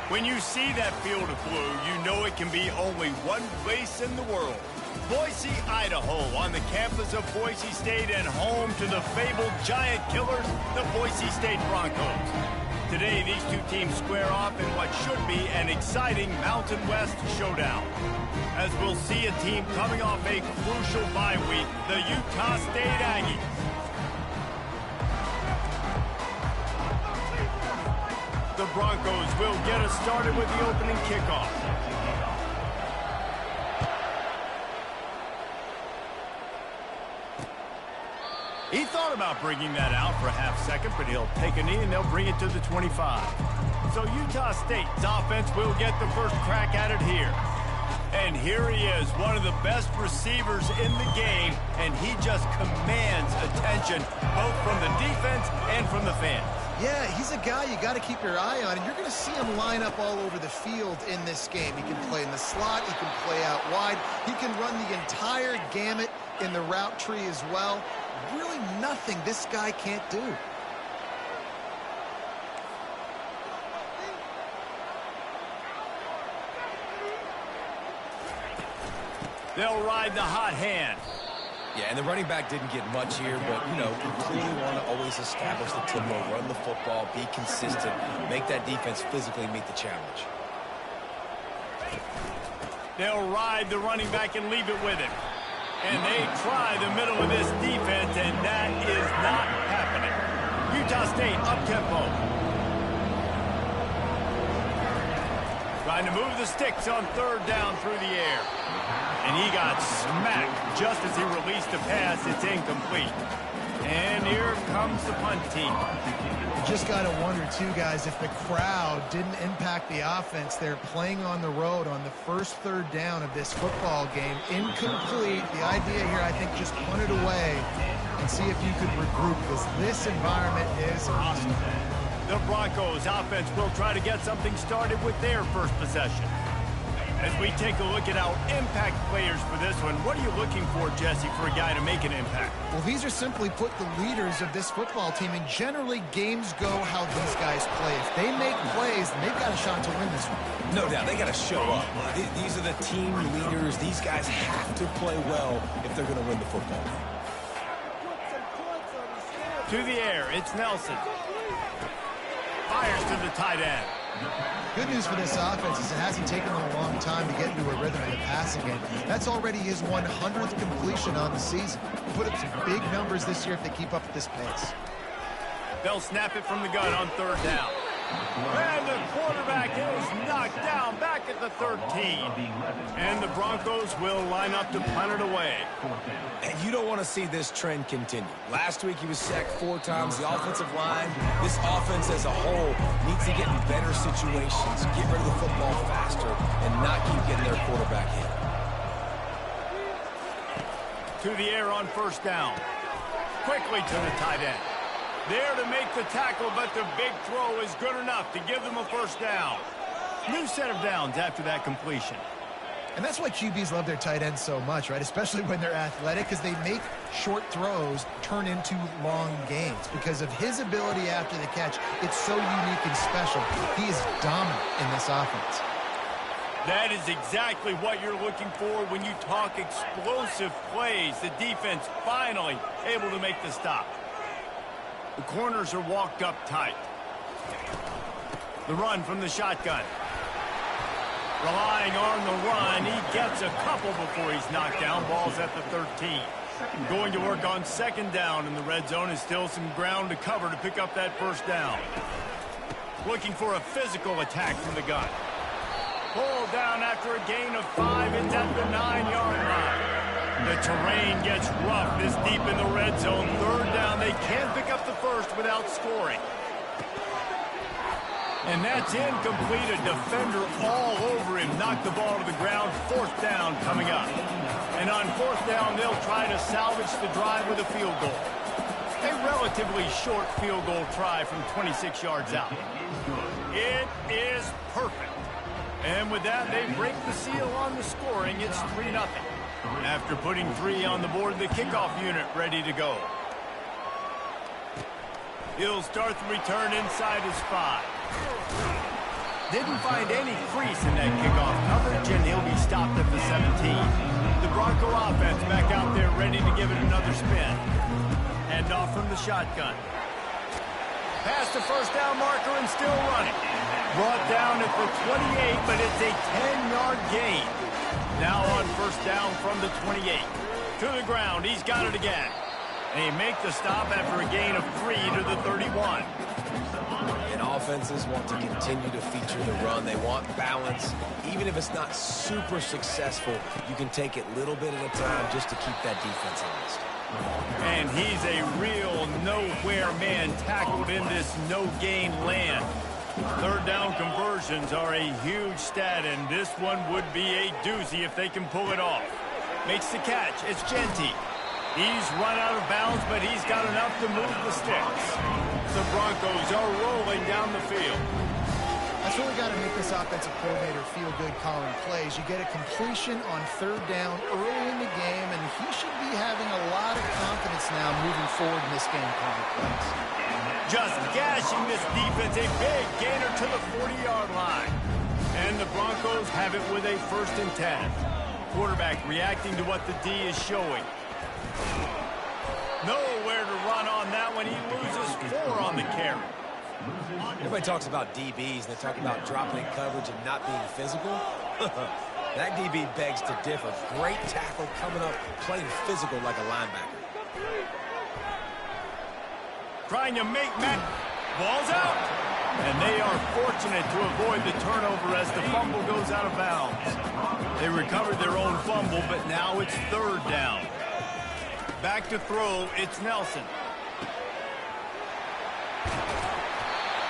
When you see that field of blue, you know it can be only one place in the world. Boise, Idaho, on the campus of Boise State and home to the fabled giant killers, the Boise State Broncos. Today, these two teams square off in what should be an exciting Mountain West showdown. As we'll see a team coming off a crucial bye week, the Utah State Aggies. The Broncos will get us started with the opening kickoff. He thought about bringing that out for a half second, but he'll take a knee and they'll bring it to the 25. So Utah State's offense will get the first crack at it here. And here he is, one of the best receivers in the game, and he just commands attention both from the defense and from the fans. Yeah, he's a guy you got to keep your eye on, and you're going to see him line up all over the field in this game. He can play in the slot, he can play out wide, he can run the entire gamut in the route tree as well. Really nothing this guy can't do. They'll ride the hot hand. Yeah, and the running back didn't get much here, but, you know, you clearly want to always establish the tempo, run the football, be consistent, make that defense physically meet the challenge. They'll ride the running back and leave it with him. And they try the middle of this defense, and that is not happening. Utah State up-tempo. Trying to move the sticks on third down through the air. And he got smacked just as he released the pass. It's incomplete. And here comes the punt team. You just got to wonder, too, guys, if the crowd didn't impact the offense. They're playing on the road on the first third down of this football game. Incomplete. The idea here, I think, just punt it away and see if you could regroup, because this environment is hostile. The Broncos offense will try to get something started with their first possession. As we take a look at our impact players for this one, what are you looking for, Jesse, for a guy to make an impact? Well, these are simply put the leaders of this football team, and generally games go how these guys play. If they make plays, then they've got a shot to win this one. No doubt, they got to show up. These are the team leaders. These guys have to play well if they're going to win the football game. To the air, it's Nelson. Fires to the tight end. Good news for this offense is it hasn't taken them a long time to get into a rhythm in the passing game. That's already his 100th completion on the season. Put up some big numbers this year if they keep up at this pace. They'll snap it from the gun on third down. And the quarterback is knocked down back at the 13. And the Broncos will line up to punt it away. And you don't want to see this trend continue. Last week he was sacked 4 times. The offensive line, this offense as a whole, needs to get in better situations, get rid of the football faster, and not keep getting their quarterback hit. To the air on first down. Quickly to the tight end. There to make the tackle, but the big throw is good enough to give them a first down. New set of downs after that completion. And that's why QBs love their tight ends so much, right? Especially when they're athletic, because they make short throws turn into long gains. Because of his ability after the catch, it's so unique and special. He is dominant in this offense. That is exactly what you're looking for when you talk explosive plays. The defense finally able to make the stop. The corners are walked up tight. The run from the shotgun. Relying on the run, he gets a couple before he's knocked down. Ball's at the 13. Going to work on second down in the red zone, and still some ground to cover to pick up that first down. Looking for a physical attack from the gun. Pulled down after a gain of 5. It's at the 9-yard line. The terrain gets rough this deep in the red zone. Third down, they can't pick up the first without scoring. And that's incomplete. A defender all over him. Knocked the ball to the ground. Fourth down coming up. And on fourth down, they'll try to salvage the drive with a field goal. A relatively short field goal try from 26 yards out. It is perfect. And with that, they break the seal on the scoring. It's 3-0. After putting 3 on the board, the kickoff unit ready to go. He'll start the return inside his 5. Didn't find any crease in that kickoff coverage, and he'll be stopped at the 17. The Bronco offense back out there ready to give it another spin. Hand off from the shotgun. Past the first down marker and still running. Brought down at the 28, but it's a 10-yard gain. Now on first down from the 28. To the ground, he's got it again. And he make the stop after a gain of 3 to the 31. And offenses want to continue to feature the run. They want balance. Even if it's not super successful, you can take it little bit at a time just to keep that defense honest. And he's a real nowhere man tackled in this no-gain land. Third down conversions are a huge stat, and this one would be a doozy if they can pull it off. Makes the catch. It's Jeanty. He's run out of bounds, but he's got enough to move the sticks. The Broncos are rolling down the field. That's what we got to make this offensive coordinator feel good calling plays. You get a completion on third down early in the game, and he should be having a lot of confidence now moving forward in this game calling plays. Just gashing this defense, a big gainer to the 40-yard line. And the Broncos have it with a 1st and 10. Quarterback reacting to what the D is showing. Nowhere to run on that one. He loses 4 on the carry. Everybody talks about DBs, and they talk about dropping in coverage and not being physical. That DB begs to differ. Great tackle coming up, playing physical like a linebacker. Trying to make Matt. Ball's out. And they are fortunate to avoid the turnover as the fumble goes out of bounds. They recovered their own fumble, but now it's 3rd down. Back to throw, it's Nelson.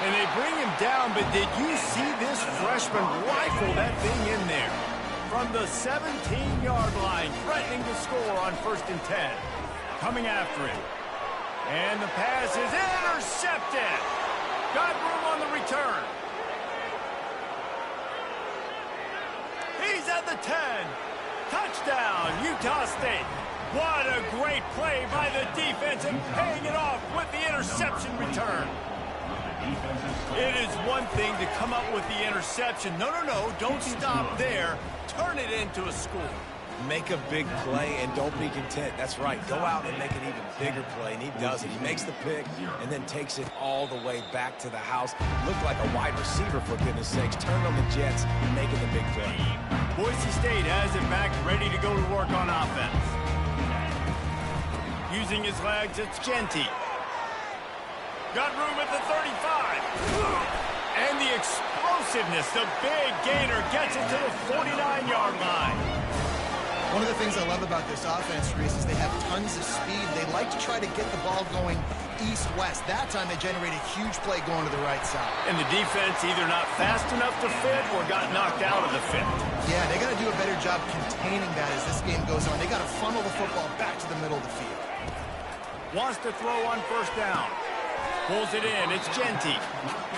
And they bring him down, but did you see this freshman rifle that thing in there? From the 17-yard line, threatening to score on 1st and 10. Coming after him. And the pass is intercepted. Got room on the return. He's at the 10. Touchdown, Utah State. What a great play by the defense and paying it off with the interception return. It is one thing to come up with the interception. No, don't stop there. Turn it into a score. Make a big play and don't be content. That's right. Go out and make an even bigger play, and he does it. He makes the pick and then takes it all the way back to the house. Looked like a wide receiver, for goodness sakes. Turned on the Jets and making the big play. Boise State has it back, ready to go to work on offense. Using his legs, it's Jeanty. Got room at the 35. And the explosiveness, the big gainer gets it to the 49-yard line. One of the things I love about this offense, Reese, is they have tons of speed. They like to try to get the ball going east-west. That time they generate a huge play going to the right side. And the defense either not fast enough to fit or got knocked out of the fit. Yeah, they got to do a better job containing that as this game goes on. They got to funnel the football back to the middle of the field. Wants to throw on 1st down. Pulls it in. It's Jeanty.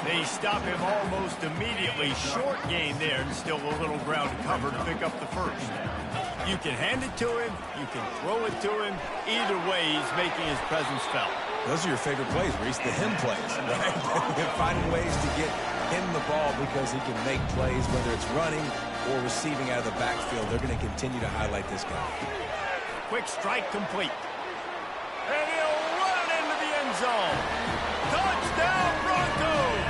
They stop him almost immediately. Short gain there and still a little ground to cover to pick up the 1st. You can hand it to him. You can throw it to him. Either way, he's making his presence felt. Those are your favorite plays, Reese, the him plays, right? They're finding ways to get him the ball because he can make plays, whether it's running or receiving out of the backfield. They're going to continue to highlight this guy. Quick strike complete. And he'll run it into the end zone. Touchdown, Broncos!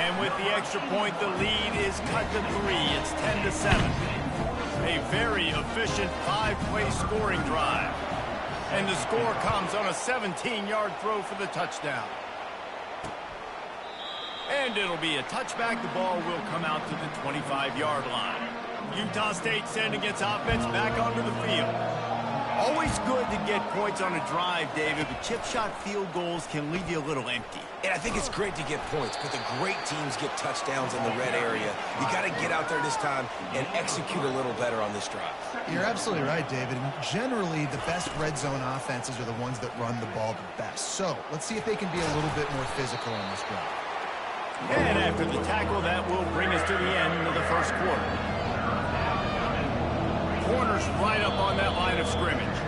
And with the extra point, the lead is cut to 3. It's 10-7. A very efficient 5-play scoring drive. And the score comes on a 17-yard throw for the touchdown. And it'll be a touchback. The ball will come out to the 25-yard line. Utah State sending its offense back onto the field. Always good to get points on a drive, David, but chip shot field goals can leave you a little empty. And I think it's great to get points, but the great teams get touchdowns in the red area. You got to get out there this time and execute a little better on this drive. You're absolutely right, David. Generally, the best red zone offenses are the ones that run the ball the best. So let's see if they can be a little bit more physical on this drive. And after the tackle, that will bring us to the end of the 1st quarter. Corners right up on that line of scrimmage.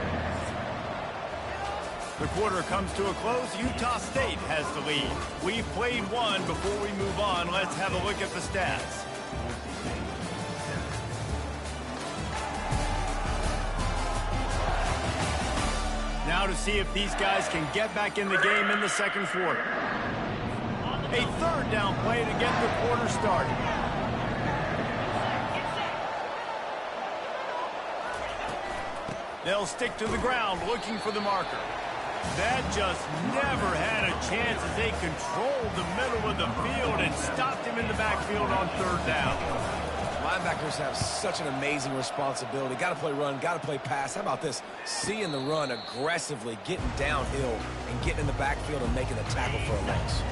The quarter comes to a close. Utah State has the lead. We've played one. Before we move on, let's have a look at the stats. Now to see if these guys can get back in the game in the second quarter. A third down play to get the quarter started. They'll stick to the ground looking for the marker. That just never had a chance as they controlled the middle of the field and stopped him in the backfield on third down. Linebackers have such an amazing responsibility. Got to play run, got to play pass. How about this? Seeing the run aggressively, getting downhill, and getting in the backfield and making the tackle for a loss.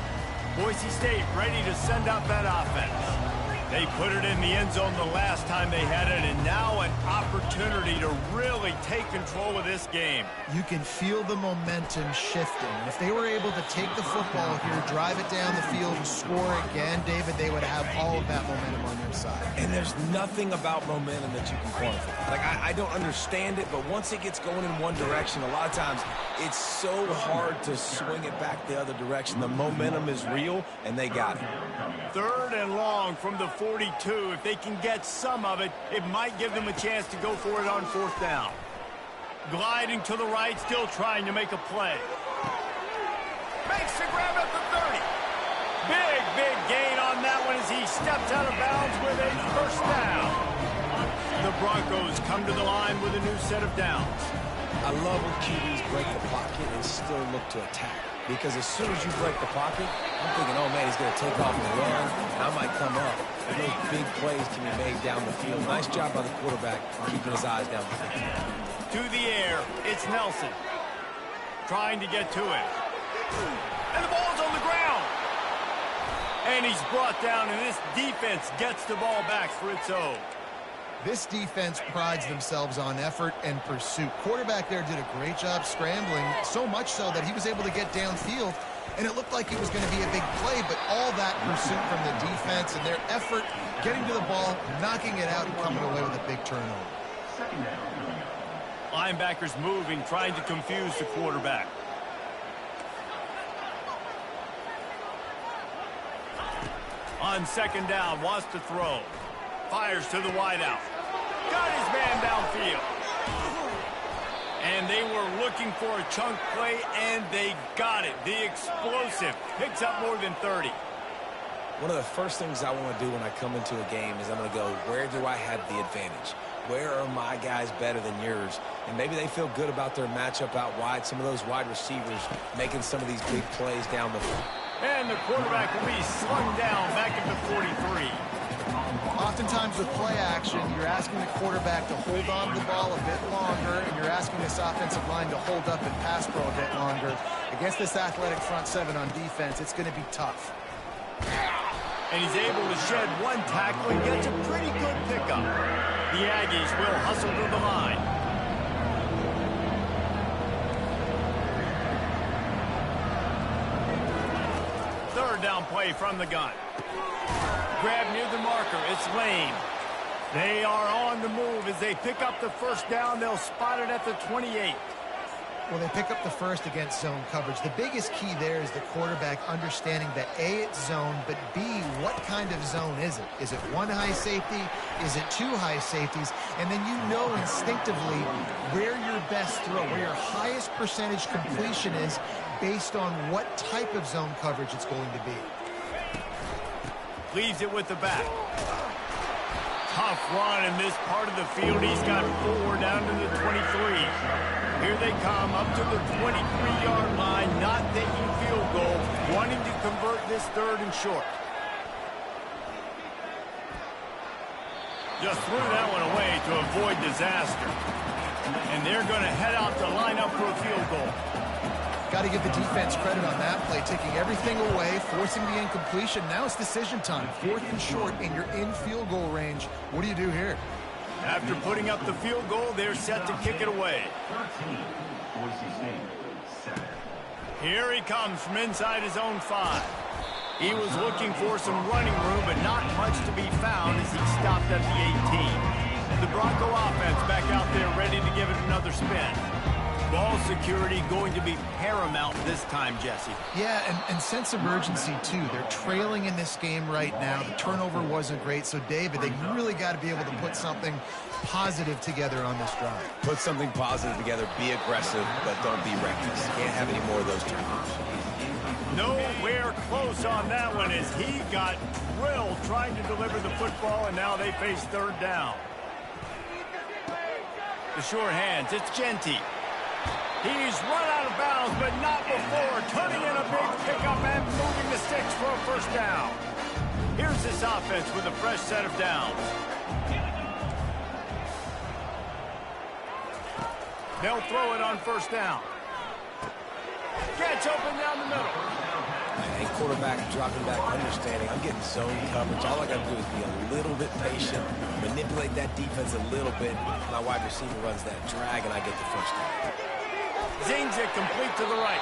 Boise State ready to send out that offense. They put it in the end zone the last time they had it, and now an opportunity to really take control of this game. You can feel the momentum shifting. If they were able to take the football here, drive it down the field, and score again, David, they would have all of that momentum on their side. And there's nothing about momentum that you can quantify. Like, I don't understand it, but once it gets going in one direction, a lot of times it's so hard to swing it back the other direction. The momentum is real, and they got it. Third and long from the 42. If they can get some of it, it might give them a chance to go for it on fourth down. Gliding to the right, still trying to make a play. Makes the grab at the 30. Big gain on that one as he steps out of bounds with a first down. The Broncos come to the line with a new set of downs. I love when QBs break the pocket and still look to attack. Because as soon as you break the pocket, I'm thinking, oh, man, he's going to take off and run, and I might come up. And those big plays can be made down the field. Nice job by the quarterback keeping his eyes down the field. To the air, it's Nelson. Trying to get to it. And the ball's on the ground. And he's brought down, and this defense gets the ball back for its own. This defense prides themselves on effort and pursuit. Quarterback there did a great job scrambling, so much so that he was able to get downfield, and it looked like it was going to be a big play, but all that pursuit from the defense and their effort getting to the ball, knocking it out, and coming away with a big turnover. Linebackers moving, trying to confuse the quarterback. On second down, wants to throw. Fires to the wideout. Got his man downfield. And they were looking for a chunk play, and they got it. The explosive picks up more than 30. One of the first things I want to do when I come into a game is I'm going to go, where do I have the advantage? Where are my guys better than yours? And maybe they feel good about their matchup out wide. Some of those wide receivers making some of these big plays down the field. And the quarterback will be slung down back at the 43. Oftentimes with play action, you're asking the quarterback to hold on to the ball a bit longer, and you're asking this offensive line to hold up and pass pro a bit longer. Against this athletic front seven on defense, it's going to be tough. And he's able to shed one tackle and gets a pretty good pickup. The Aggies will hustle to the line. Third down play from the gun. Grab near the marker. It's Lane. They are on the move as they pick up the first down. They'll spot it at the 28. Well, they pick up the first against zone coverage. The biggest key there is the quarterback understanding that A, it's zone, but B, what kind of zone is it? Is it one high safety? Is it two high safeties? And then you know instinctively where your best throw, where your highest percentage completion is based on what type of zone coverage it's going to be. Leaves it with the back. Tough run in this part of the field. He's got 4 down to the 23. Here they come up to the 23-yard line, not taking field goal, wanting to convert this third and short. Just threw that one away to avoid disaster. And they're going to head out to line up for a field goal. Got to give the defense credit on that play, taking everything away, forcing the incompletion. Now it's decision time. 4th and short, and you're in field goal range. What do you do here? After putting up the field goal, they're set to kick it away. Here he comes from inside his own 5. He was looking for some running room, but not much to be found as he stopped at the 18. The Bronco offense back out there ready to give it another spin. Ball security going to be paramount this time, Jesse. Yeah, and sense of urgency, too. They're trailing in this game right now. The turnover wasn't great. So, David, they really got to be able to put something positive together on this drive. Put something positive together, be aggressive, but don't be reckless. Can't have any more of those turnovers. Nowhere close on that one as he got drilled trying to deliver the football, and now they face third down. The sure hands, it's Genty. He's run out of bounds, but not before. Turning in a big pickup and moving the sticks for a first down. Here's this offense with a fresh set of downs. They'll throw it on first down. Gets open down the middle. And quarterback dropping back, understanding I'm getting zone coverage. All I got to do is be a little bit patient, manipulate that defense a little bit. My wide receiver runs that drag, and I get the first down. Zings it complete to the right.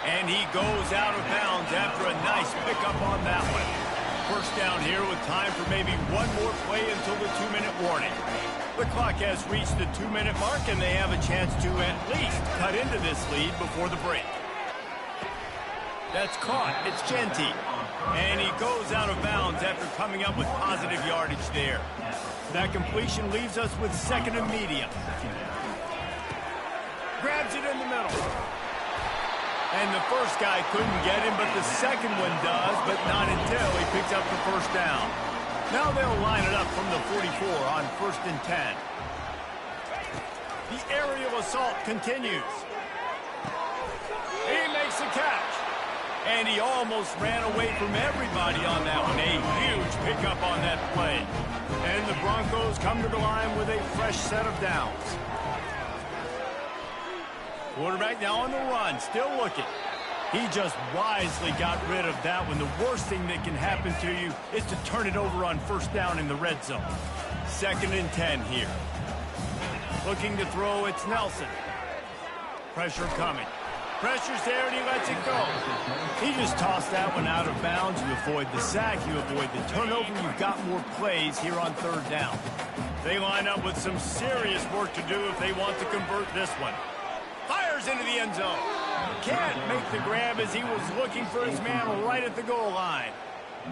And he goes out of bounds after a nice pickup on that one. First down here with time for maybe one more play until the 2-minute warning. The clock has reached the 2-minute mark, and they have a chance to at least cut into this lead before the break. That's caught. It's Genty. And he goes out of bounds after coming up with positive yardage there. That completion leaves us with second and medium. Grabs it in the middle. And the first guy couldn't get him, but the second one does, but not until he picks up the first down. Now they'll line it up from the 44 on 1st and 10. The aerial assault continues. He makes the catch. And he almost ran away from everybody on that one. A huge pickup on that play. And the Broncos come to the line with a fresh set of downs. Quarterback now on the run, still looking. He just wisely got rid of that one. The worst thing that can happen to you is to turn it over on first down in the red zone. 2nd and 10 here. Looking to throw, it's Nelson. Pressure coming. Pressure's there, and he lets it go. He just tossed that one out of bounds. You avoid the sack, you avoid the turnover. You've got more plays here on third down. They line up with some serious work to do if they want to convert this one. Fires into the end zone. Can't make the grab as he was looking for his man right at the goal line.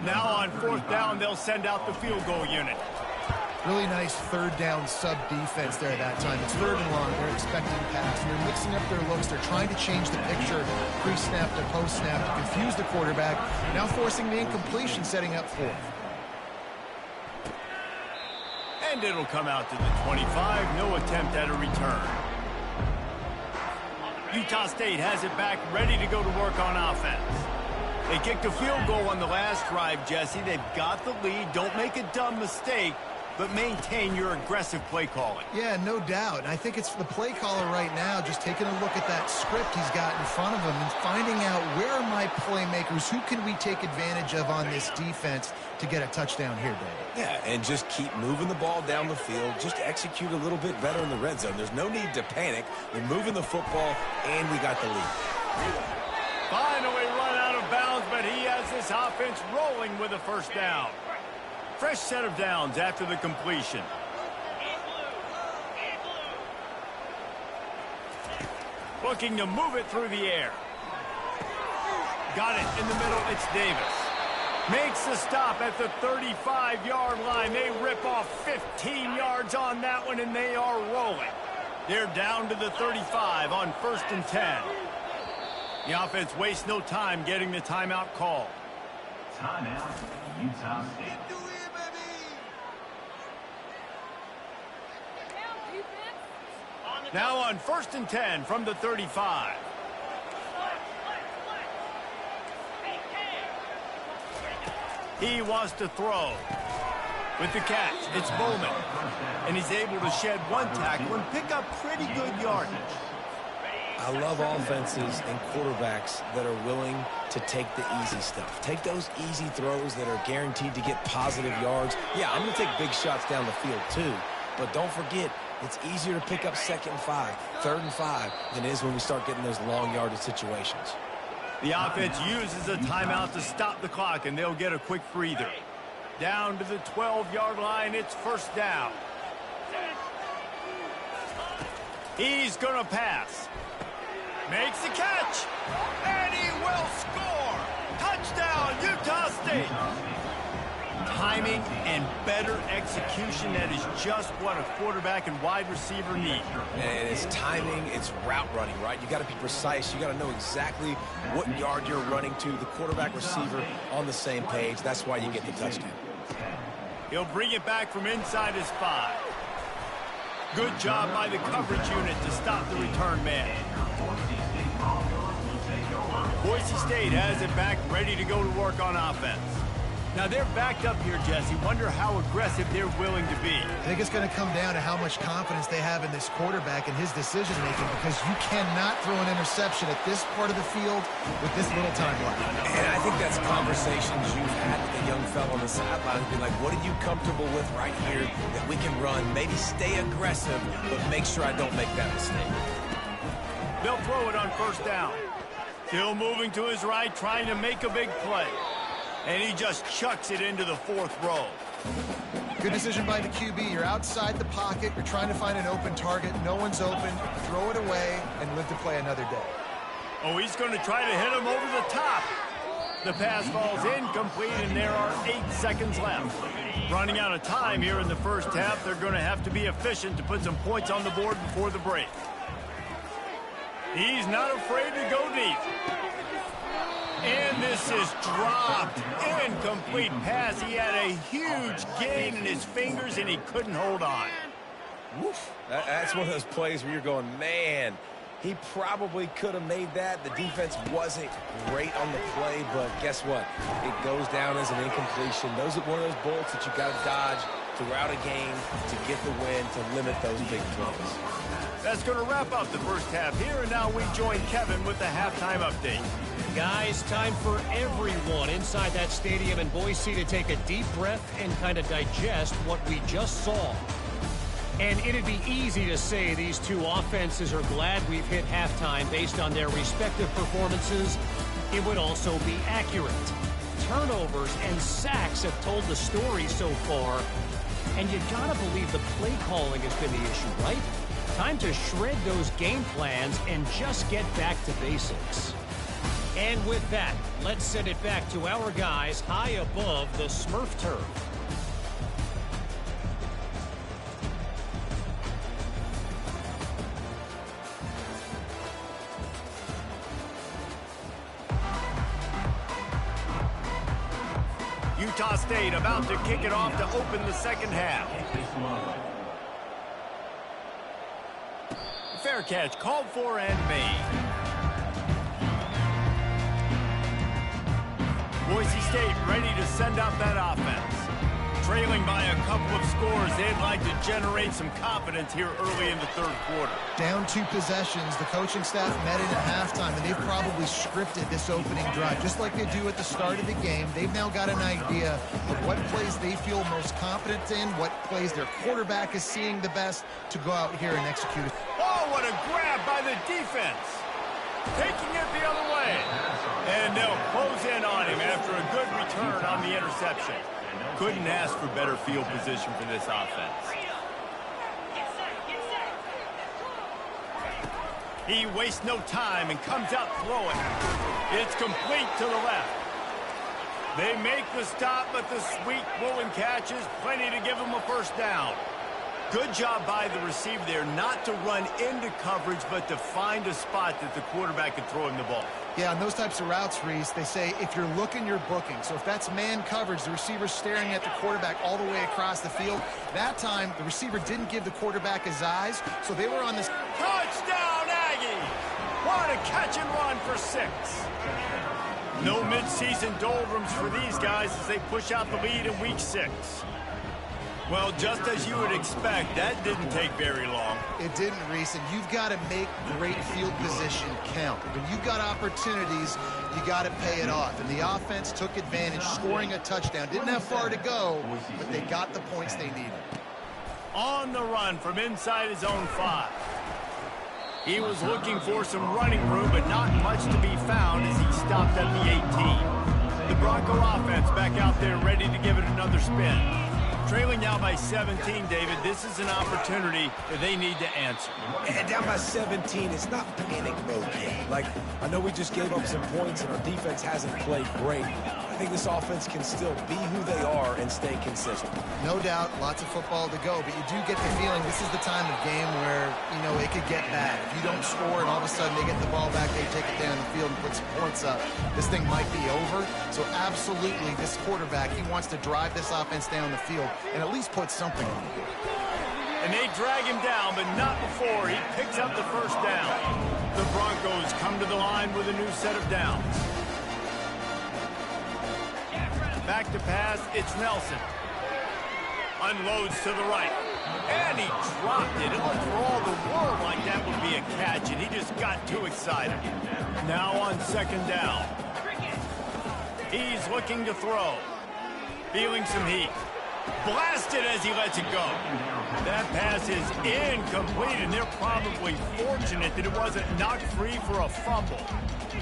Now on 4th down, they'll send out the field goal unit. Really nice third down sub defense there that time. It's 3rd and long. They're expecting pass. They're mixing up their looks. They're trying to change the picture pre-snap to post-snap to confuse the quarterback. Now forcing the incompletion, setting up 4th. And it'll come out to the 25. No attempt at a return. Utah State has it back, ready to go to work on offense. They kicked a field goal on the last drive, Jesse. They've got the lead. Don't make a dumb mistake, but maintain your aggressive play calling. Yeah, no doubt. And I think it's the play caller right now just taking a look at that script he's got in front of him and finding out where are my playmakers, who can we take advantage of on this defense to get a touchdown here, David. Yeah, and just keep moving the ball down the field. Just execute a little bit better in the red zone. There's no need to panic. We're moving the football, and we got the lead. Finally run out of bounds, but he has this offense rolling with a first down. Fresh set of downs after the completion. Looking to move it through the air. Got it in the middle. It's Davis. Makes the stop at the 35-yard line. They rip off 15 yards on that one, and they are rolling. They're down to the 35 on 1st and 10. The offense wastes no time getting the timeout call. Timeout, Utah State. Now on 1st and 10 from the 35. He wants to throw. With the catch, it's Bowman. And he's able to shed one tackle and pick up pretty good yardage. I love offenses and quarterbacks that are willing to take the easy stuff. Take those easy throws that are guaranteed to get positive yards. Yeah, I'm going to take big shots down the field too. But don't forget, it's easier to pick up 2nd and 5, 3rd and 5 than it is when we start getting those long yardage situations. The offense uses a timeout to stop the clock, and they'll get a quick breather. Down to the 12-yard line, it's first down. He's going to pass. Makes the catch, and he will score. Touchdown, Utah State. Timing and better execution, that is just what a quarterback and wide receiver need. And it's timing, it's route running, right? You got to be precise. You got to know exactly what yard you're running to. The quarterback receiver on the same page. That's why you get the touchdown. He'll bring it back from inside his 5. Good job by the coverage unit to stop the return man. Boise State has it back, ready to go to work on offense. Now they're backed up here, Jesse. Wonder how aggressive they're willing to be. I think it's going to come down to how much confidence they have in this quarterback and his decision-making, because you cannot throw an interception at this part of the field with this little time left. And I think that's conversations you've had with the young fellow on the sideline. Be like, what are you comfortable with right here that we can run? Maybe stay aggressive, but make sure I don't make that mistake. They'll throw it on first down. Still moving to his right, trying to make a big play. And he just chucks it into the 4th row. Good decision by the QB. You're outside the pocket. You're trying to find an open target. No one's open. Throw it away and live to play another day. Oh, he's going to try to hit him over the top. The pass falls incomplete, and there are 8 seconds left. Running out of time here in the first half. They're going to have to be efficient to put some points on the board before the break. He's not afraid to go deep. And this is dropped. Incomplete pass. He had a huge gain in his fingers, and he couldn't hold on. Woof. That's one of those plays where you're going, man, he probably could have made that. The defense wasn't great on the play, but guess what? It goes down as an incompletion. Those are one of those bullets that you got to dodge throughout a game to get the win, to limit those big throws. That's going to wrap up the first half here, and now we join Kevin with the halftime update. Guys, time for everyone inside that stadium in Boise to take a deep breath and kind of digest what we just saw. And it'd be easy to say these two offenses are glad we've hit halftime based on their respective performances. It would also be accurate. Turnovers and sacks have told the story so far. And you gotta believe the play calling has been the issue, right? Time to shred those game plans and just get back to basics. And with that, let's send it back to our guys high above the Smurf turf. Utah State about to kick it off to open the second half. Fair catch called for and made. Boise State ready to send out that offense. Trailing by a couple of scores, they'd like to generate some confidence here early in the 3rd quarter. Down 2 possessions, the coaching staff met in at halftime, and they've probably scripted this opening drive. Just like they do at the start of the game, they've now got an idea of what plays they feel most confident in, what plays their quarterback is seeing the best to go out here and execute it. Oh, what a grab by the defense. Taking it the other way. And they'll close in on him after a good return on the interception. Couldn't ask for better field position for this offense. He wastes no time and comes out throwing. It's complete to the left. They make the stop, but the sweet rolling catch is plenty to give them a first down. Good job by the receiver there not to run into coverage, but to find a spot that the quarterback can throw him the ball. Yeah, on those types of routes, Reese, they say if you're looking, you're booking. So if that's man coverage, the receiver's staring at the quarterback all the way across the field. That time, the receiver didn't give the quarterback his eyes, so they were on this. Touchdown, Aggie! What a catch and run for 6. No midseason doldrums for these guys as they push out the lead in week 6. Well, just as you would expect, that didn't take very long. It didn't, Reese, and you've got to make great field position count. When you've got opportunities, you got to pay it off. And the offense took advantage, scoring a touchdown. Didn't have far to go, but they got the points they needed. On the run from inside his own 5. He was looking for some running room, but not much to be found as he stopped at the 18. The Bronco offense back out there ready to give it another spin. Trailing now by 17, David. This is an opportunity that they need to answer. And down by 17, it's not panic mode yet. Like, I know we just gave up some points and our defense hasn't played great. I think this offense can still be who they are and stay consistent. No doubt, lots of football to go, but you do get the feeling this is the time of game where, you know, it could get bad. If you don't score and all of a sudden they get the ball back, they take it down the field and put some points up, this thing might be over. So absolutely, this quarterback, he wants to drive this offense down the field and at least put something on the board. And they drag him down, but not before he picks up the first down. The Broncos come to the line with a new set of downs. Back to pass, it's Nelson. Unloads to the right. And he dropped it. It looked for all the world like that would be a catch, and he just got too excited. Now on second down. He's looking to throw. Feeling some heat. Blasted as he lets it go. That pass is incomplete, and they're probably fortunate that it wasn't knocked free for a fumble.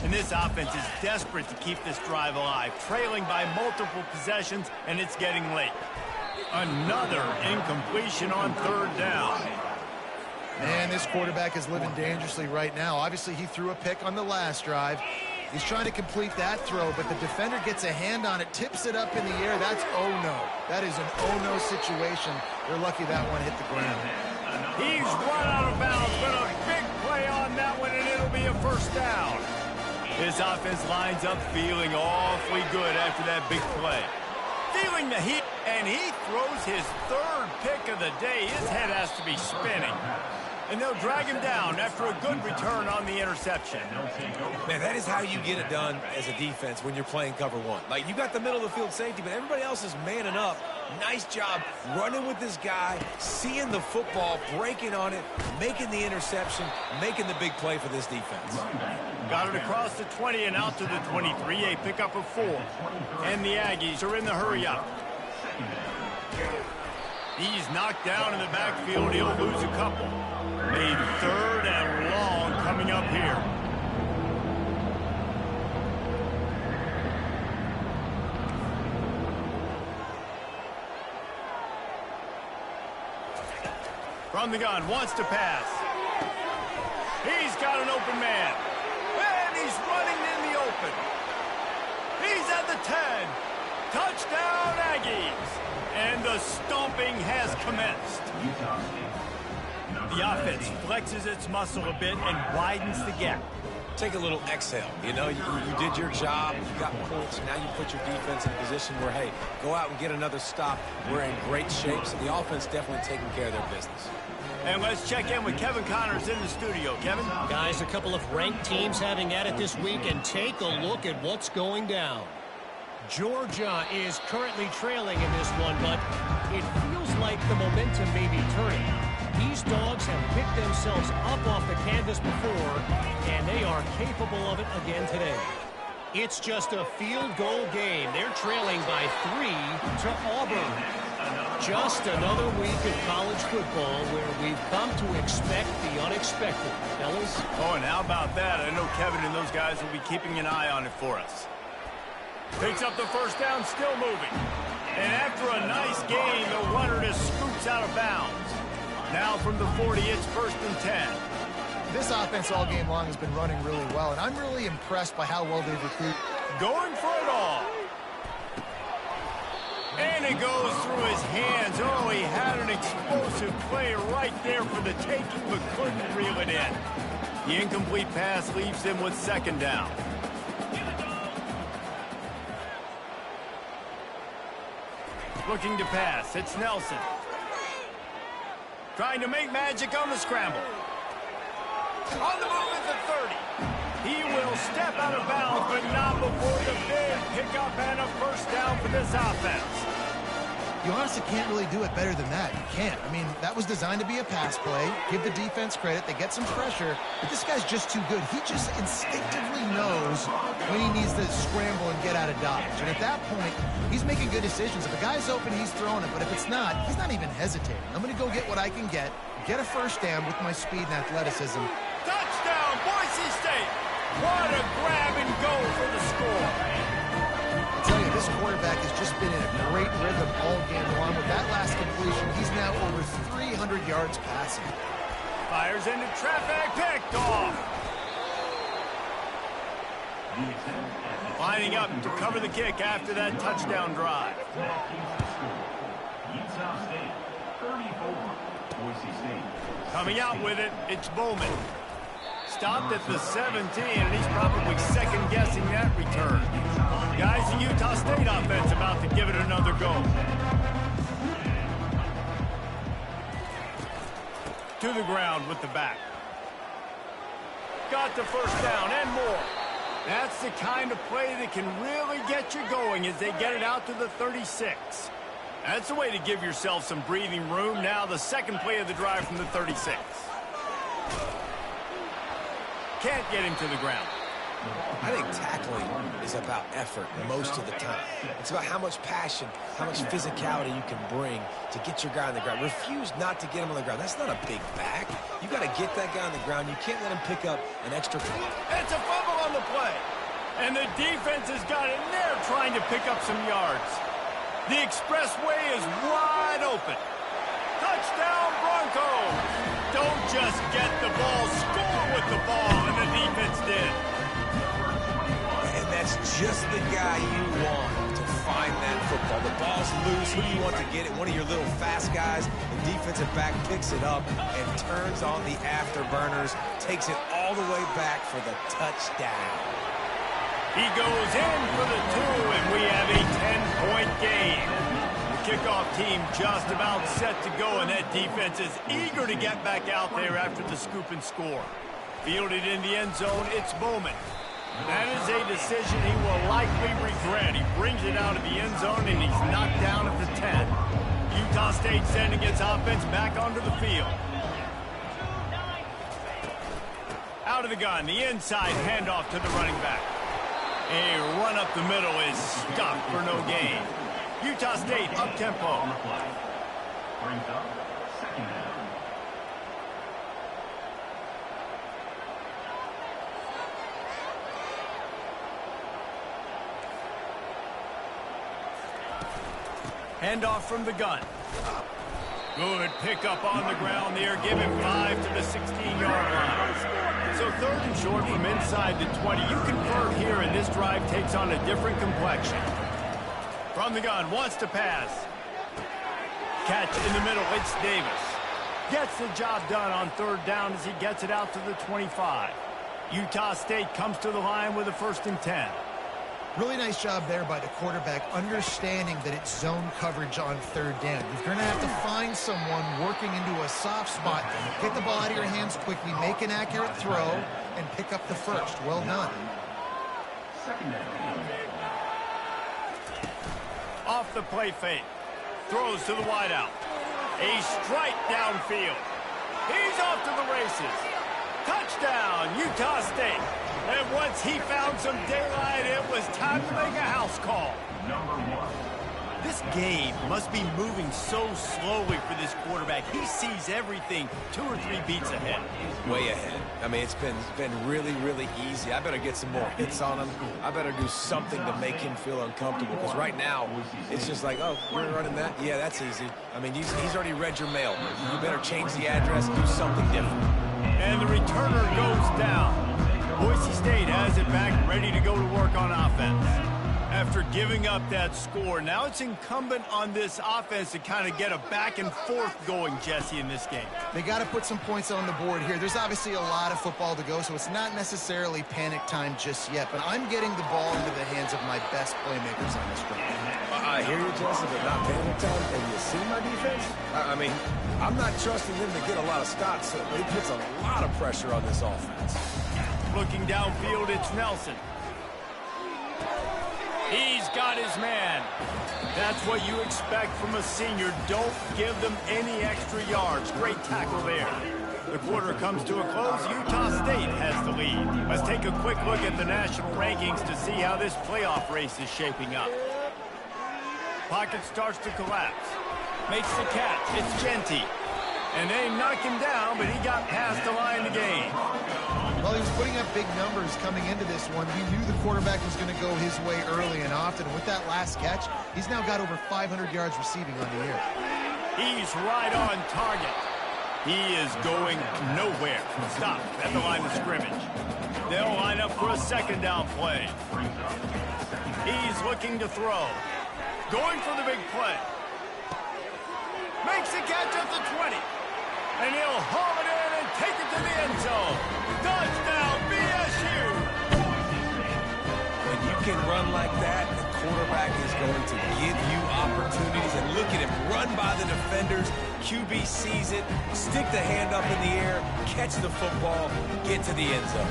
And this offense is desperate to keep this drive alive, trailing by multiple possessions, and it's getting late. Another incompletion on third down. Man, this quarterback is living dangerously right now. Obviously, he threw a pick on the last drive. He's trying to complete that throw, but the defender gets a hand on it, tips it up in the air. That's oh-no. That is an oh-no situation. They're lucky that one hit the ground. He's run out of bounds, but a big play on that one, and it'll be a first down. His offense lines up feeling awfully good after that big play. Feeling the heat, and he throws his third pick of the day. His head has to be spinning. And they'll drag him down after a good return on the interception. Man, that is how you get it done as a defense when you're playing cover one. Like, you got the middle of the field safety, but everybody else is manning up. Nice job running with this guy, seeing the football, breaking on it, making the interception, making the big play for this defense. Got it across the 20 and out to the 23, a pickup of 4. And the Aggies are in the hurry-up. He's knocked down in the backfield. He'll lose a couple. A third and long coming up here. From the gun, wants to pass. He's got an open man. And he's running in the open. He's at the 10. Touchdown, Aggies. And the stomping has commenced. The offense flexes its muscle a bit and widens the gap. Take a little exhale. You know, you did your job. You got points. Now you put your defense in a position where, hey, go out and get another stop. We're in great shape. So the offense definitely taking care of their business. And let's check in with Kevin Connors in the studio. Kevin? Guys, a couple of ranked teams having at it this week, and take a look at what's going down. Georgia is currently trailing in this one, but it feels like the momentum may be turning. These dogs have picked themselves up off the canvas before, and they are capable of it again today. It's just a field goal game. They're trailing by 3 to Auburn. Just another week of college football where we've come to expect the unexpected. Fellas? Oh, and how about that? I know Kevin and those guys will be keeping an eye on it for us. Picks up the first down, still moving. And after a nice gain, the runner just scoots out of bounds. Now from the 40, it's 1st and 10. This offense all game long has been running really well, and I'm really impressed by how well they've recruited. Going for it all. And it goes through his hands. Oh, he had an explosive play right there for the taking, but couldn't reel it in. The incomplete pass leaves him with 2nd down. Looking to pass. It's Nelson. Trying to make magic on the scramble. On the move at the 30. He will step out of bounds, but not before the big pickup and a first down for this offense. You honestly can't really do it better than that. You can't. I mean, that was designed to be a pass play. Give the defense credit. They get some pressure. But this guy's just too good. He just instinctively knows when he needs to scramble and get out of dodge. And at that point, he's making good decisions. If a guy's open, he's throwing it. But if it's not, he's not even hesitating. I'm going to go get what I can get a first down with my speed and athleticism. Touchdown, Boise State. What a grab and go for the score. I tell you, this quarterback has just been in a great great rhythm all game long. With that last completion, he's now over 300 yards passing. Fires into traffic, picked off. Lining up to cover the kick after that touchdown drive. Utah State, 34. Boise State. Coming out with it, it's Bowman. Stopped at the 17, and he's probably second-guessing that return. Guys, the Utah State offense about to give it another go. To the ground with the back. Got the first down and more. That's the kind of play that can really get you going as they get it out to the 36. That's the way to give yourself some breathing room. Now the second play of the drive from the 36. Can't get him to the ground. I think tackling is about effort most of the time. It's about how much passion, how much physicality you can bring to get your guy on the ground. Refuse not to get him on the ground. That's not a big back. You got to get that guy on the ground. You can't let him pick up an extra play. It's a fumble on the play. And the defense has got in there trying to pick up some yards. The expressway is wide open. Touchdown Broncos. Don't just get the ball, score with the ball, and the defense did. And that's just the guy you want to find that football. The ball's loose. Who do you want to get it? One of your little fast guys. The defensive back picks it up and turns on the afterburners, takes it all the way back for the touchdown. He goes in for the 2, and we have a 10-point game. The kickoff team just about set to go, and that defense is eager to get back out there after the scoop and score. Fielded in the end zone, it's Bowman. That is a decision he will likely regret. He brings it out of the end zone, and he's knocked down at the 10. Utah State sending its offense back onto the field. Out of the gun, the inside handoff to the running back. A run up the middle is stopped for no gain. Utah State up-tempo. Brings up second down. Handoff from the gun. Good pickup on the ground there. Give him 5 to the 16-yard line. So 3rd and short from inside the 20. You convert here, and this drive takes on a different complexion. From the gun, wants to pass. Catch in the middle, it's Davis. Gets the job done on 3rd down as he gets it out to the 25. Utah State comes to the line with a 1st and 10. Really nice job there by the quarterback, understanding that it's zone coverage on 3rd down. You're going to have to find someone working into a soft spot, get the ball out of your hands quickly, make an accurate throw, and pick up the 1st. Well done. Second down. Off the play fake. Throws to the wideout. A strike downfield. He's off to the races. Touchdown, Utah State. And once he found some daylight, it was time to make a house call. Number 1. This game must be moving so slowly for this quarterback. He sees everything 2 or 3 beats ahead. Way ahead. I mean, it's been really, really easy. I better get some more hits on him. I better do something to make him feel uncomfortable, because right now, it's just like, oh, you're running that? Yeah, that's easy. I mean, he's already read your mail. You better change the address, do something different. And the returner goes down. Boise State has it back, ready to go to work on offense. After giving up that score, now it's incumbent on this offense to kind of get a back and forth going, Jesse, in this game. They got to put some points on the board here. There's obviously a lot of football to go, so it's not necessarily panic time just yet, but I'm getting the ball into the hands of my best playmakers on this drive. I hear you, Jesse, but not panic time. And you see my defense? I mean, I'm not trusting them to get a lot of stops, so it puts a lot of pressure on this offense. Looking downfield, it's Nelson. He's got his man. That's what you expect from a senior. Don't give them any extra yards. Great tackle there. The quarter comes to a close. Utah State has the lead. Let's take a quick look at the national rankings to see how this playoff race is shaping up. Pocket starts to collapse. Makes the catch. It's Genty. And they knock him down, but he got past the line to gain. Well, he was putting up big numbers coming into this one. He knew the quarterback was going to go his way early and often. And with that last catch, he's now got over 500 yards receiving on the year. He's right on target. He is going nowhere. Stop at the line of scrimmage. They'll line up for a second down play. He's looking to throw. Going for the big play. Makes the catch at the 20. And he'll haul it in and take it to the end zone. Touchdown, BSU! When you can run like that, the quarterback is going to give you opportunities. And look at him run by the defenders. QB sees it, stick the hand up in the air, catch the football, get to the end zone.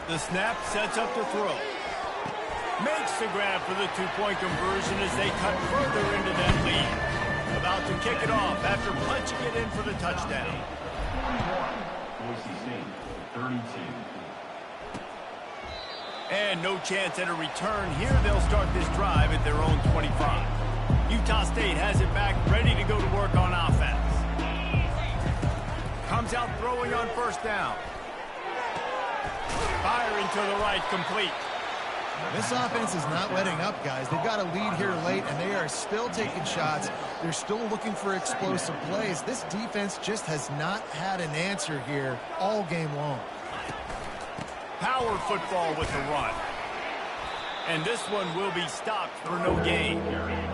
The snap sets up the throw. Makes the grab for the two-point conversion as they cut further into that lead. About to kick it off after punching it in for the touchdown. Boise State, 32. And no chance at a return here. They'll start this drive at their own 25. Utah State has it back, ready to go to work on offense. Comes out throwing on first down. Firing to the right, complete. This offense is not letting up, guys. They've got a lead here late, and they are still taking shots. They're still looking for explosive plays. This defense just has not had an answer here all game long. Power football with the run. And this one will be stopped for no gain.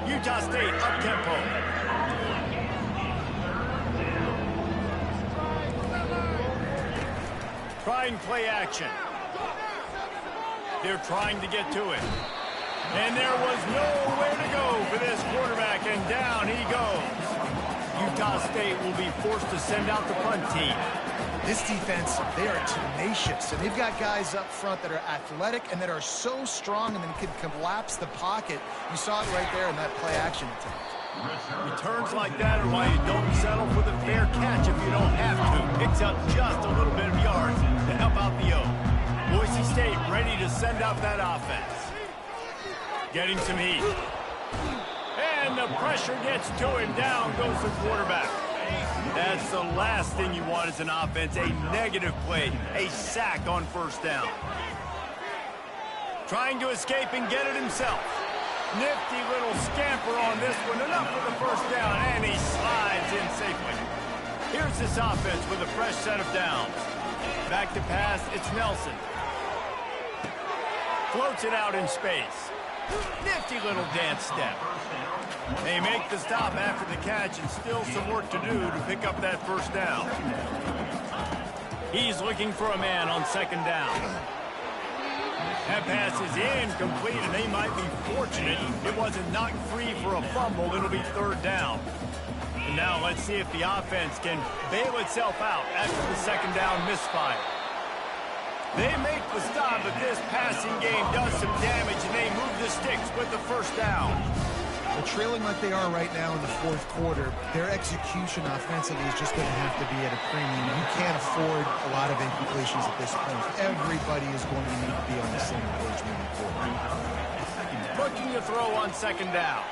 Utah State up-tempo. Trying play action. They're trying to get to it. And there was nowhere to go for this quarterback, and down he goes. Utah State will be forced to send out the punt team. This defense, they are tenacious, and they've got guys up front that are athletic and that are so strong and then can collapse the pocket. You saw it right there in that play action attempt. Returns like that are why you don't settle for the fair catch if you don't have to. Picks up just a little bit of yards to help out the O. Boise State ready to send out that offense. Getting some heat. And the pressure gets to him. Down goes the quarterback. That's the last thing you want as an offense. A negative play. A sack on first down. Trying to escape and get it himself. Nifty little scamper on this one. Enough for the first down. And he slides in safely. Here's this offense with a fresh set of downs. Back to pass. It's Nelson. Floats it out in space. Nifty little dance step. They make the stop after the catch and still some work to do to pick up that first down. He's looking for a man on second down. That pass is incomplete, and they might be fortunate it wasn't knocked free for a fumble. It'll be third down. And now let's see if the offense can bail itself out after the second down misfire. They make the stop, but this passing game does some damage, and they move the sticks with the first down. They're trailing like they are right now in the fourth quarter. Their execution offensively is just going to have to be at a premium. You can't afford a lot of incompletions at this point. Everybody is going to need to be on the same page moving forward. Looking to throw on second down.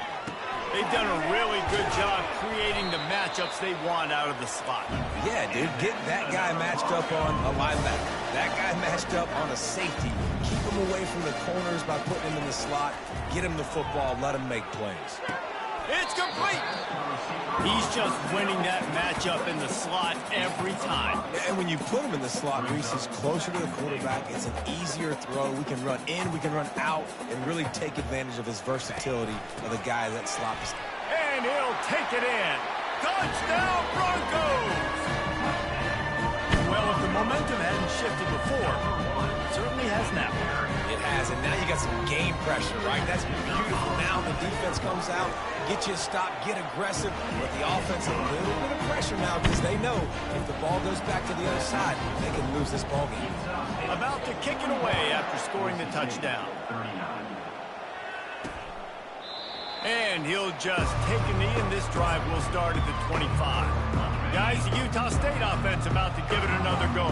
They've done a really good job creating the matchups they want out of the slot. Yeah, dude, get that guy matched up on a linebacker. That guy matched up on a safety. Keep him away from the corners by putting him in the slot. Get him the football. Let him make plays. It's complete. He's just winning that matchup in the slot every time. And when you put him in the slot, Reese, is closer to the quarterback. It's an easier throw. We can run in, we can run out, and really take advantage of his versatility of the guy that slops. And he'll take it in. Touchdown, Broncos! Well, if the momentum hadn't shifted before, it certainly has now. It has, and now you got some game pressure, right? That's beautiful. Now the defense comes out, get you a stop, get aggressive, but the offense a little bit of pressure now because they know if the ball goes back to the other side, they can lose this ball game. About to kick it away after scoring the touchdown. And he'll just take a knee, and this drive will start at the 25. Guys, the Utah State offense about to give it another go.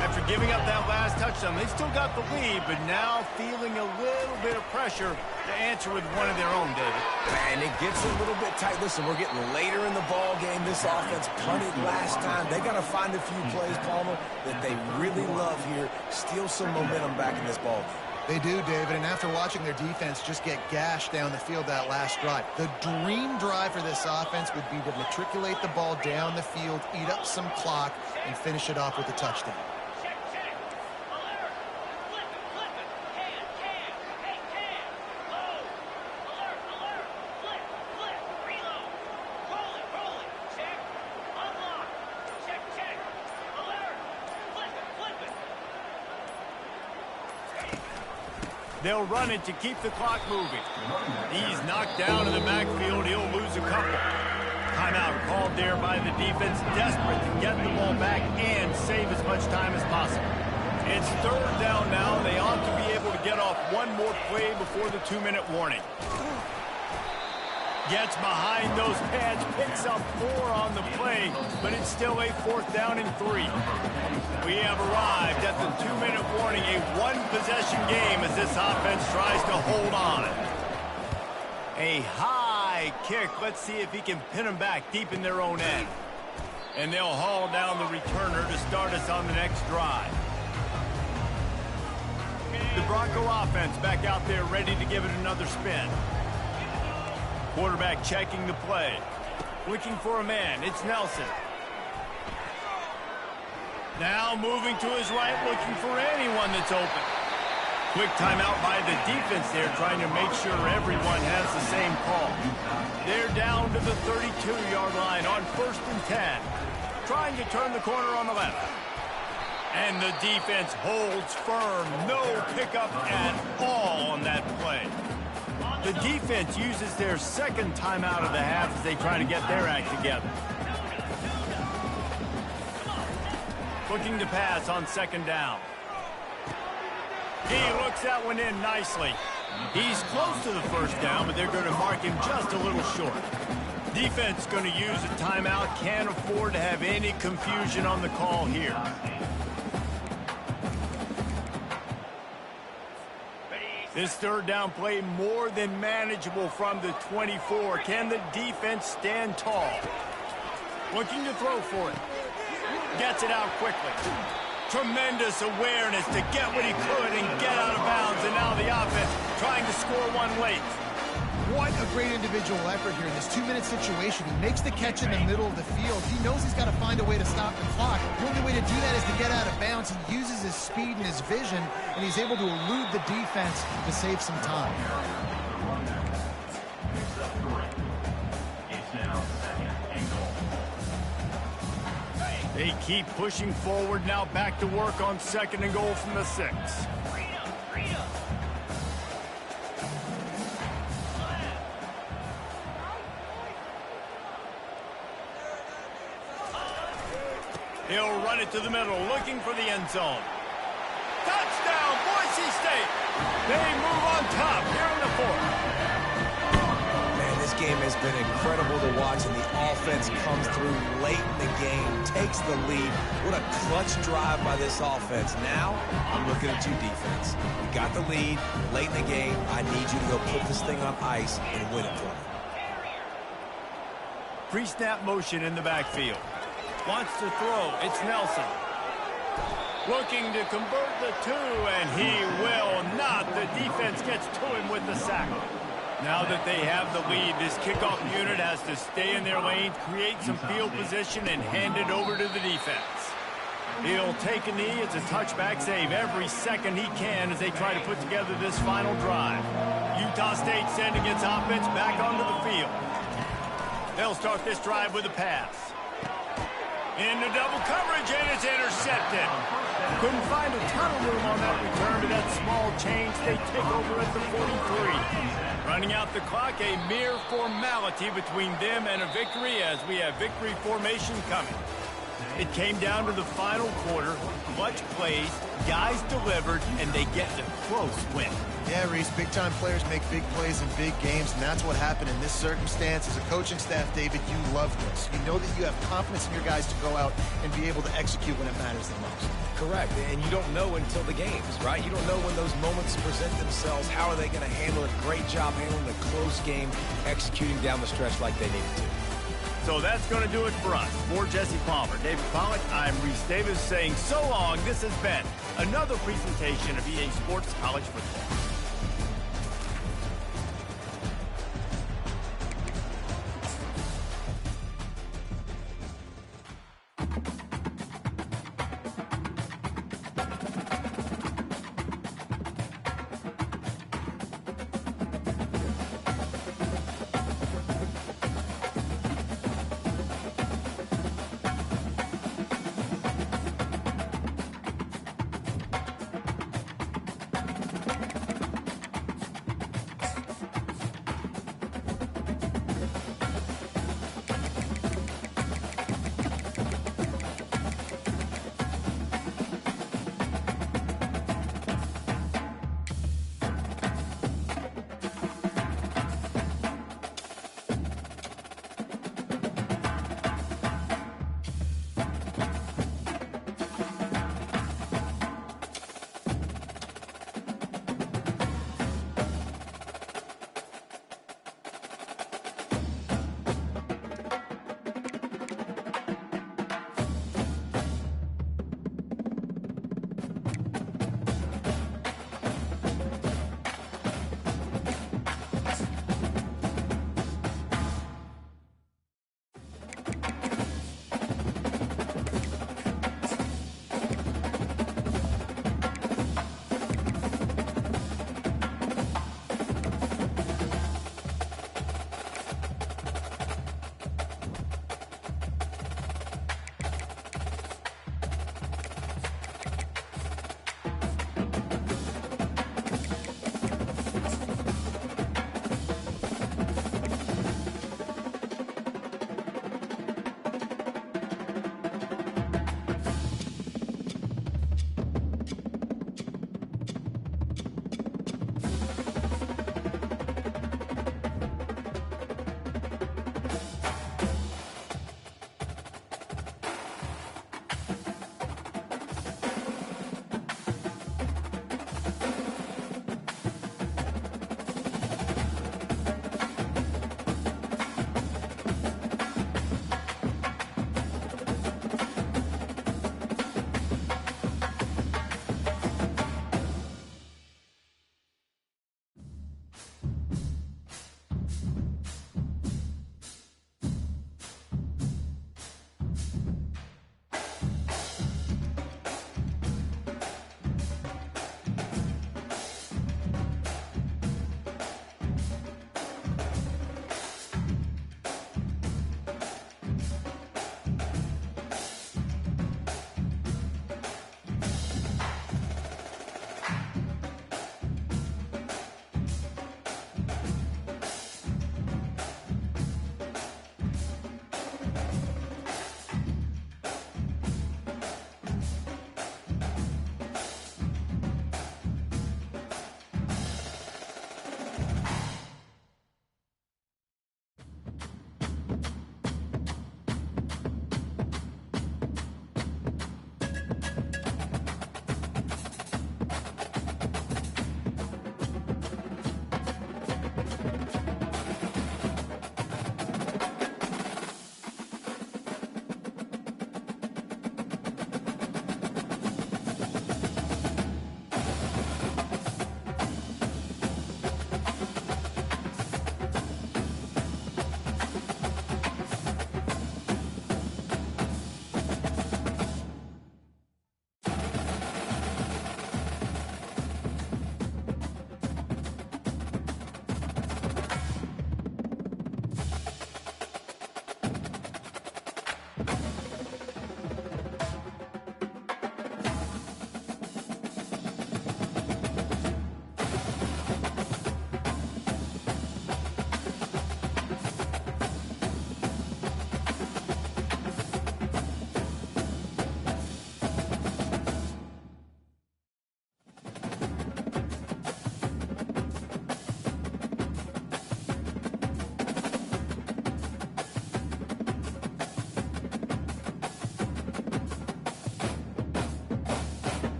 After after giving up that last touchdown. They still got the lead, but now feeling a little bit of pressure to answer with one of their own, David. And it gets a little bit tight. Listen, we're getting later in the ball game. This offense punted last time. They got to find a few plays, Palmer, that they really love here. Steal some momentum back in this ball game. They do, David, and after watching their defense just get gashed down the field that last drive, the dream drive for this offense would be to matriculate the ball down the field, eat up some clock, and finish it off with a touchdown. They'll run it to keep the clock moving. He's knocked down in the backfield. He'll lose a couple. Timeout called there by the defense, desperate to get the ball back and save as much time as possible. It's third down now. They ought to be able to get off one more play before the 2-minute warning. Gets behind those pads, picks up 4 on the play, but it's still a 4th down and 3. We have arrived at the 2-minute warning, a one-possession game as this offense tries to hold on. A high kick. Let's see if he can pin them back deep in their own end. And they'll haul down the returner to start us on the next drive. The Bronco offense back out there ready to give it another spin. Quarterback checking the play. Looking for a man. It's Nelson. Now moving to his right, looking for anyone that's open. Quick timeout by the defense there, trying to make sure everyone has the same call. They're down to the 32-yard line on 1st and 10. Trying to turn the corner on the left. And the defense holds firm. No pickup at all on that play. The defense uses their second timeout of the half as they try to get their act together. Looking to pass on 2nd down. He looks that one in nicely. He's close to the 1st down, but they're going to mark him just a little short. Defense going to use a timeout. Can't afford to have any confusion on the call here. This 3rd down play more than manageable from the 24. Can the defense stand tall? Looking to throw for it. Gets it out quickly. Tremendous awareness to get what he could and get out of bounds. And now the offense trying to score one late. What a great individual effort here in this 2-minute situation. He makes the catch in the middle of the field. He knows he's got to find a way to stop the clock. The only way to do that is to get out of bounds. He uses his speed and his vision, and he's able to elude the defense to save some time. They keep pushing forward now, back to work on 2nd and goal from the 6. He'll run it to the middle, looking for the end zone. Touchdown, Boise State! They move on top here in the 4th. Man, this game has been incredible to watch, and the offense comes through late in the game, takes the lead. What a clutch drive by this offense. Now, I'm looking at you, defense. We got the lead late in the game. I need you to go put this thing on ice and win it for me. Pre-snap motion in the backfield. Wants to throw. It's Nelson. Looking to convert the 2, and he will not. The defense gets to him with the sack. Now that they have the lead, this kickoff unit has to stay in their lane, create some field position, and hand it over to the defense. He'll take a knee. It's a touchback save every second he can as they try to put together this final drive. Utah State sending its offense back onto the field. They'll start this drive with a pass. Into double coverage, and it's intercepted. Couldn't find a ton of room on that return to that small change. They take over at the 43. Running out the clock, a mere formality between them and a victory as we have victory formation coming. It came down to the final quarter. Clutch plays, guys delivered, and they get the close win. Yeah, Reese, big-time players make big plays in big games, and that's what happened in this circumstance. As a coaching staff, David, you love this. You know that you have confidence in your guys to go out and be able to execute when it matters the most. Correct, and you don't know until the games, right? You don't know when those moments present themselves. How are they going to handle it? Great job handling a close game, executing down the stretch like they needed to. So that's going to do it for us. For Jesse Palmer, David Pollack, I'm Reese Davis saying so long. This has been another presentation of EA Sports College Football.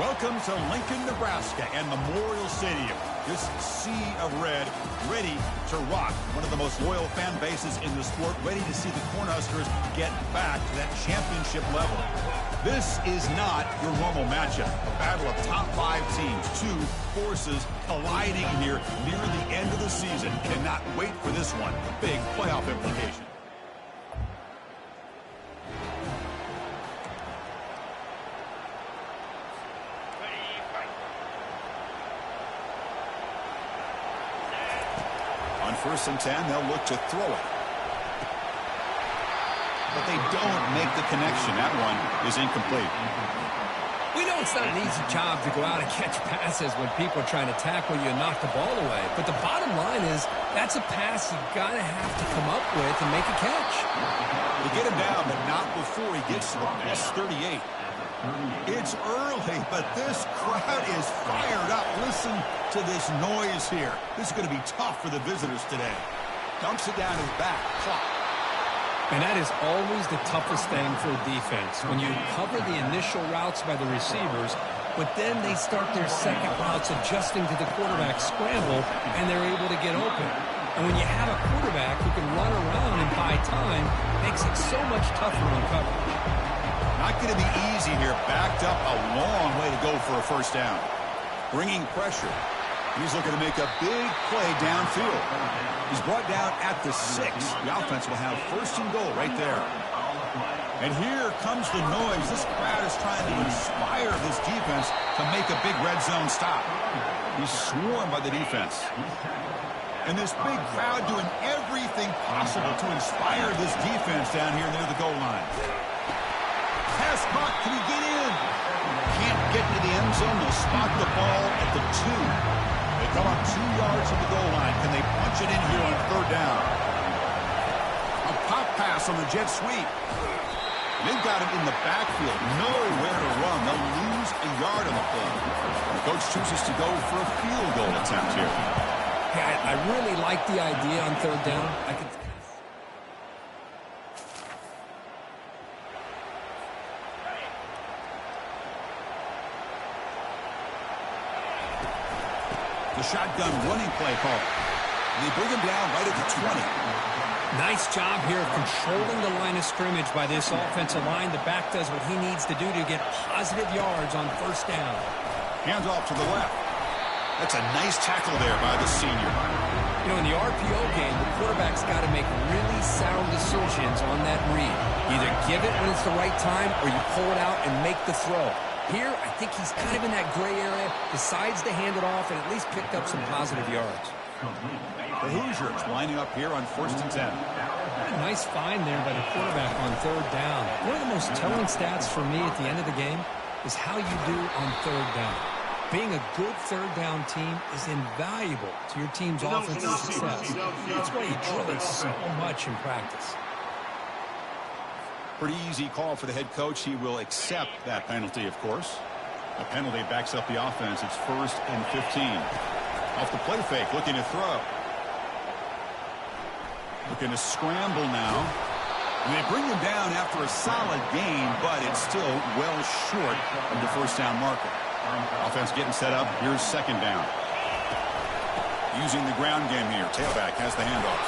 Welcome to Lincoln, Nebraska and Memorial Stadium. This sea of red ready to rock. One of the most loyal fan bases in the sport, ready to see the Cornhuskers get back to that championship level. This is not your normal matchup. A battle of top 5 teams, 2 forces colliding here near the end of the season. Cannot wait for this one. Big playoff implication. On 1st and 10, they'll look to throw it. But they don't make the connection. That one is incomplete. We know it's not an easy job to go out and catch passes when people are trying to tackle you and knock the ball away. But the bottom line is that's a pass you got to have to come up with and make a catch. They get him down, but not before he gets to the pass. 38. It's early, but this crowd is fired up. Listen to this noise here. This is going to be tough for the visitors today. Dumps it down his back. Clock. And that is always the toughest thing for a defense. When you cover the initial routes by the receivers, but then they start their second routes adjusting to the quarterback scramble, and they're able to get open. And when you have a quarterback who can run around and buy time, it makes it so much tougher on coverage. Not going to be easy here. Backed up a long way to go for a first down. Bringing pressure. He's looking to make a big play downfield. He's brought down at the 6. The offense will have 1st and goal right there. And here comes the noise. This crowd is trying to inspire this defense to make a big red zone stop. He's swarmed by the defense. And this big crowd doing everything possible to inspire this defense down here near the goal line. Pass caught. Can he get in? Can't get to the end zone. They'll spot the ball at the 2. They come up 2 yards from the goal line. Can they punch it in here on 3rd down? A pop pass on the jet sweep. They've got him in the backfield. Nowhere to run. They'll lose a yard on the play. The coach chooses to go for a field goal attempt here. Yeah, I really like the idea on 3rd down. The shotgun running play call. They bring him down right at the 20. Nice job here of controlling the line of scrimmage by this offensive line. The back does what he needs to do to get positive yards on 1st down. Hands off to the left. That's a nice tackle there by the senior. You know, in the RPO game, the quarterback's got to make really sound decisions on that read. Either give it when it's the right time or you pull it out and make the throw. Here, I think he's kind of in that gray area, decides to hand it off, and at least picked up some positive yards. The Hoosiers lining up here on 1st and 10. Nice find there by the quarterback on 3rd down. One of the most telling stats for me at the end of the game is how you do on 3rd down. Being a good 3rd down team is invaluable to your team's offensive success. That's why you drill it so much in practice. Pretty easy call for the head coach. He will accept that penalty, of course. The penalty backs up the offense. It's 1st and 15. Off the play fake, looking to throw. Looking to scramble now. And they bring him down after a solid gain, but it's still well short of the 1st down marker. Offense getting set up. Here's 2nd down. Using the ground game here. Tailback has the handoff.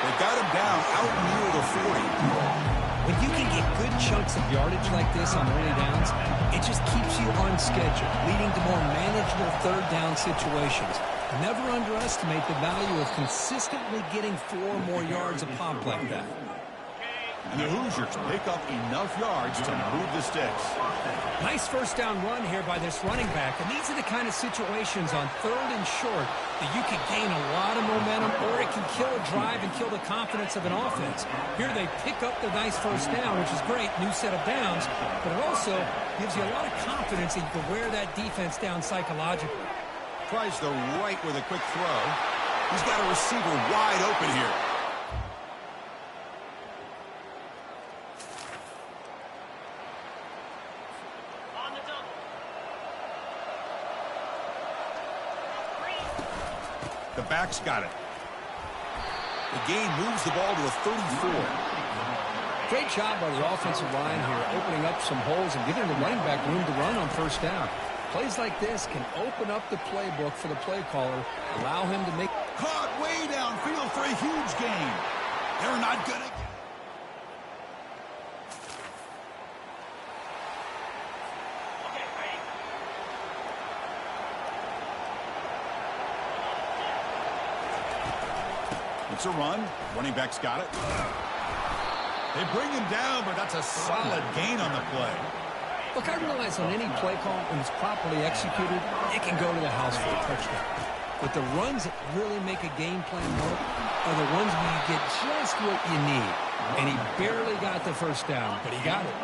They got him down out near the 40. When you can get good chunks of yardage like this on early downs, it just keeps you on schedule, leading to more manageable 3rd down situations. Never underestimate the value of consistently getting 4 or more yards a pop like that. And the Hoosiers pick up enough yards to move the sticks. Nice 1st down run here by this running back, and these are the kind of situations on 3rd and short that you can gain a lot of momentum, or it can kill a drive and kill the confidence of an offense. Here they pick up the nice 1st down, which is great, new set of downs, but it also gives you a lot of confidence that you can wear that defense down psychologically. Tries the right with a quick throw. He's got a receiver wide open here. The back's got it. The gain moves the ball to a 34. Great job by the offensive line here, opening up some holes and giving the running back room to run on 1st down. Plays like this can open up the playbook for the play caller, allow him to make... Caught way downfield for a huge gain. They're not going to... It's a run. Running back's got it. They bring him down, but that's a solid gain on the play. Look, I realize on any play call, when it's properly executed, it can go to the house for a touchdown. But the runs that really make a game plan work are the ones where you get just what you need. And he barely got the first down, but he got it.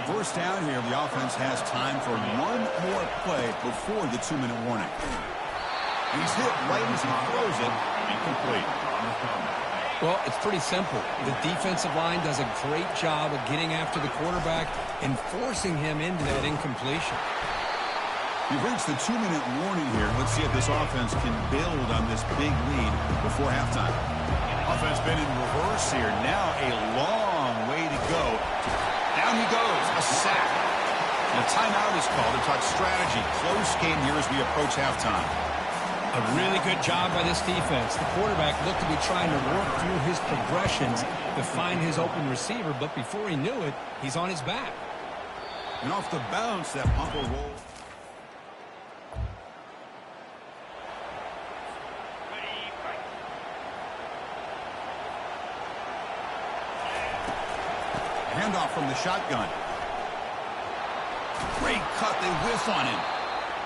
First down here, the offense has time for one more play before the 2-minute warning. He's hit right as he throws it. Incomplete. Well, it's pretty simple. The defensive line does a great job of getting after the quarterback and forcing him into that incompletion. We've reached the 2-minute warning here. Let's see if this offense can build on this big lead before halftime. Offense been in reverse here. Now a long way to go. Down he goes. A sack. And a timeout is called to talk strategy. Close game here as we approach halftime. A really good job by this defense. The quarterback looked to be trying to work through his progressions to find his open receiver, but before he knew it, he's on his back. And off the bounce, that pump will roll. Handoff from the shotgun. Great cut. They whiff on him.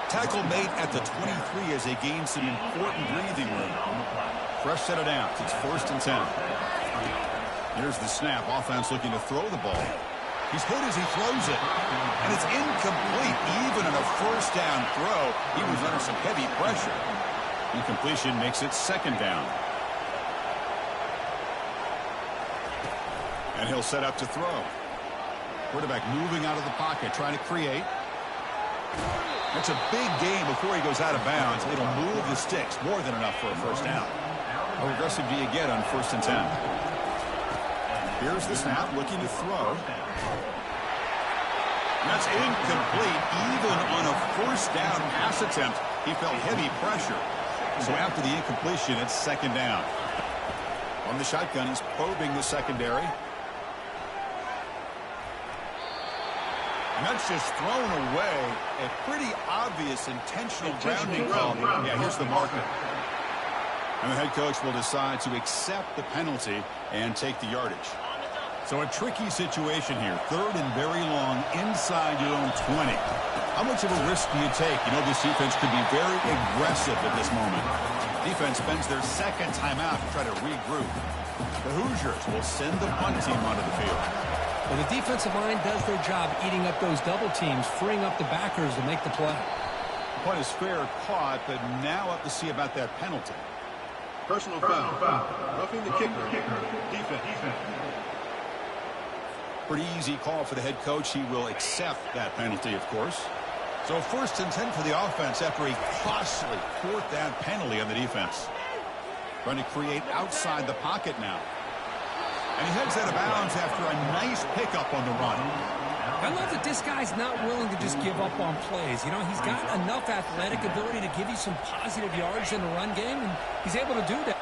Tackle made at the 23 as they gain some important breathing room. Fresh set of downs. It's 1st and 10. Here's the snap. Offense looking to throw the ball. He's hit as he throws it. And it's incomplete. Even in a first down throw, he was under some heavy pressure. Incompletion makes it 2nd down. And he'll set up to throw. Quarterback moving out of the pocket, trying to create. That's a big gain before he goes out of bounds. It'll move the sticks. More than enough for a first down. How aggressive do you get on 1st and 10? Here's the snap, looking to throw. That's incomplete. Even on a first down pass attempt, he felt heavy pressure. So after the incompletion, it's 2nd down. On the shotgun, he's probing the secondary. And that's just thrown away. A pretty obvious intentional grounding call. Yeah, here's the marker. And the head coach will decide to accept the penalty and take the yardage. So a tricky situation here. 3rd and very long inside your own 20. How much of a risk do you take? You know, this defense could be very aggressive at this moment. Defense spends their 2nd timeout to try to regroup. The Hoosiers will send the punt team onto the field. Well, the defensive line does their job eating up those double teams, freeing up the backers to make the play. The punt is fair caught, but now up to see about that penalty. Personal foul. Roughing the kicker. Defense. Pretty easy call for the head coach. He will accept that penalty, of course. So 1st and 10 for the offense after a costly 4th down penalty on the defense. Trying to create outside the pocket now. And he heads out of bounds after a nice pickup on the run. I love that this guy's not willing to just give up on plays. You know, he's got enough athletic ability to give you some positive yards in the run game, and he's able to do that.